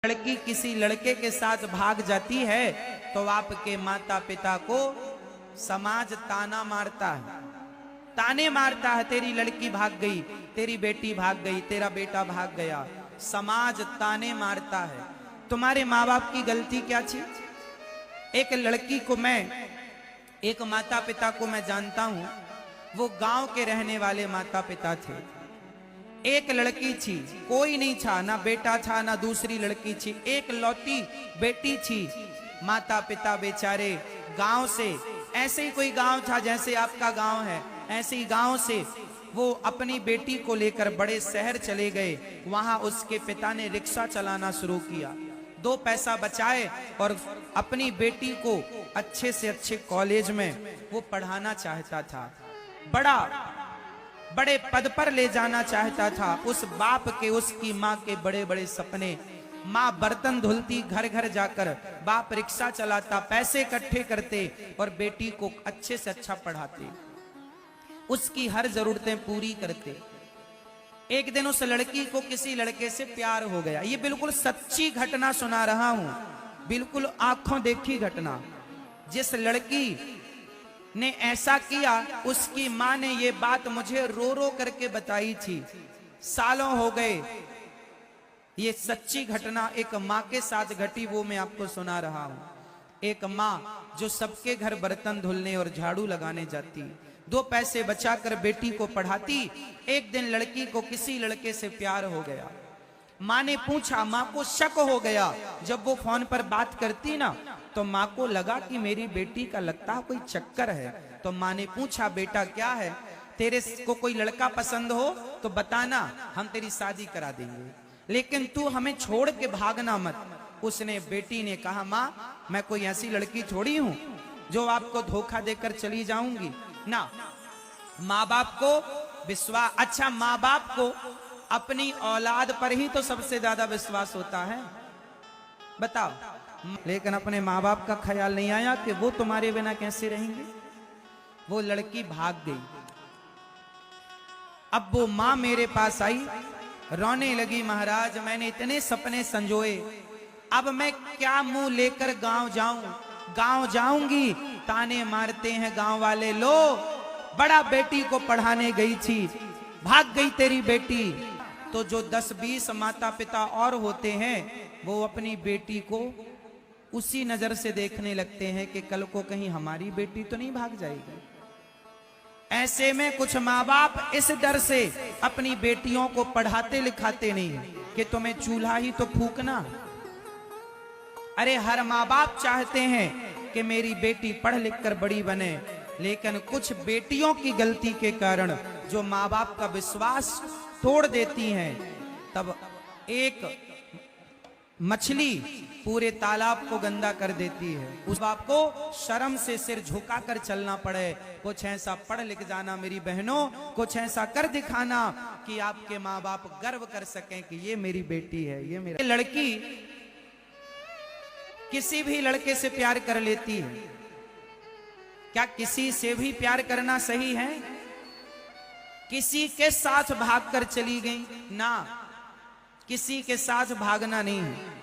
लड़की किसी लड़के के साथ भाग जाती है तो आपके माता पिता को समाज ताना मारता है, ताने मारता है। तेरी लड़की भाग गई, तेरी बेटी भाग गई, तेरा बेटा भाग गया, समाज ताने मारता है। तुम्हारे माँ बाप की गलती क्या थी? एक लड़की को एक माता पिता को मैं जानता हूं, वो गांव के रहने वाले माता पिता थे। एक लड़की थी, कोई नहीं था, ना बेटा था ना दूसरी लड़की थी, एक लौती बेटी थी। माता पिता बेचारे गांव से, ऐसे ही कोई गांव था जैसे आपका गांव है, ऐसे ही गांव से वो अपनी बेटी को लेकर बड़े शहर चले गए। वहां उसके पिता ने रिक्शा चलाना शुरू किया, 2 पैसा बचाए और अपनी बेटी को अच्छे से अच्छे कॉलेज में वो पढ़ाना चाहता था, बड़े पद पर ले जाना चाहता था। उस बाप के, उसकी माँ के बड़े बड़े सपने। माँ बर्तन धुलती घर घर जाकर, बाप रिक्शा चलाता, पैसे इकट्ठे करते और बेटी को अच्छे से अच्छा पढ़ाते, उसकी हर जरूरतें पूरी करते। एक दिन उस लड़की को किसी लड़के से प्यार हो गया। ये बिल्कुल सच्ची घटना सुना रहा हूं, बिल्कुल आंखों देखी घटना। जिस लड़की ने ऐसा किया, उसकी मां ने ये बात मुझे रो रो करके बताई थी। सालों हो गए, ये सच्ची घटना एक मां के साथ घटी, वो मैं आपको सुना रहा हूं। एक मां जो सबके घर बर्तन धुलने और झाड़ू लगाने जाती, 2 पैसे बचाकर बेटी को पढ़ाती। एक दिन लड़की को किसी लड़के से प्यार हो गया। मां ने पूछा, मां को शक हो गया। जब वो फोन पर बात करती ना, तो मां को लगा कि मेरी बेटी का लगता है कोई चक्कर है। तो मां ने पूछा, बेटा क्या है, तेरे को कोई लड़का पसंद हो तो बताना, हम तेरी शादी करा देंगे, लेकिन तू हमें छोड़ के भागना मत। उसने, बेटी ने कहा, मां मैं कोई ऐसी लड़की थोड़ी हूं जो आपको धोखा देकर चली जाऊंगी ना। माँ बाप को विश्वास, अच्छा माँ बाप को अपनी औलाद पर ही तो सबसे ज्यादा विश्वास होता है, बताओ। लेकिन अपने माँ बाप का ख्याल नहीं आया कि वो तुम्हारे बिना कैसे रहेंगे। वो लड़की भाग गई। अब वो माँ मेरे पास आई, रोने लगी, महाराज मैंने इतने सपने संजोए, अब मैं क्या मुंह लेकर गांव जाऊं। गांव जाऊंगी, ताने मारते हैं गांव वाले, लो बड़ा बेटी को पढ़ाने गई थी, भाग गई तेरी बेटी। तो जो 10-20 माता पिता और होते हैं, वो अपनी बेटी को उसी नजर से देखने लगते हैं कि कल को कहीं हमारी बेटी तो नहीं भाग जाएगी। ऐसे में कुछ माँ बाप इस डर से अपनी बेटियों को पढ़ाते लिखाते नहीं कि तुम्हें चूल्हा ही तो फूकना। अरे हर माँ बाप चाहते हैं कि मेरी बेटी पढ़ लिख कर बड़ी बने, लेकिन कुछ बेटियों की गलती के कारण जो माँ बाप का विश्वास तोड़ देती हैं, तब एक मछली पूरे तालाब को गंदा कर देती है। उस बाप को शर्म से सिर झुकाकर चलना पड़े। कुछ ऐसा पढ़ लिख जाना मेरी बहनों, कुछ ऐसा कर दिखाना कि आपके माँ बाप गर्व कर सकें कि ये मेरी बेटी है, ये मेरा। लड़की किसी भी लड़के से प्यार कर लेती है, क्या किसी से भी प्यार करना सही है? किसी के साथ भागकर चली गई ना, किसी के साथ भागना नहीं है।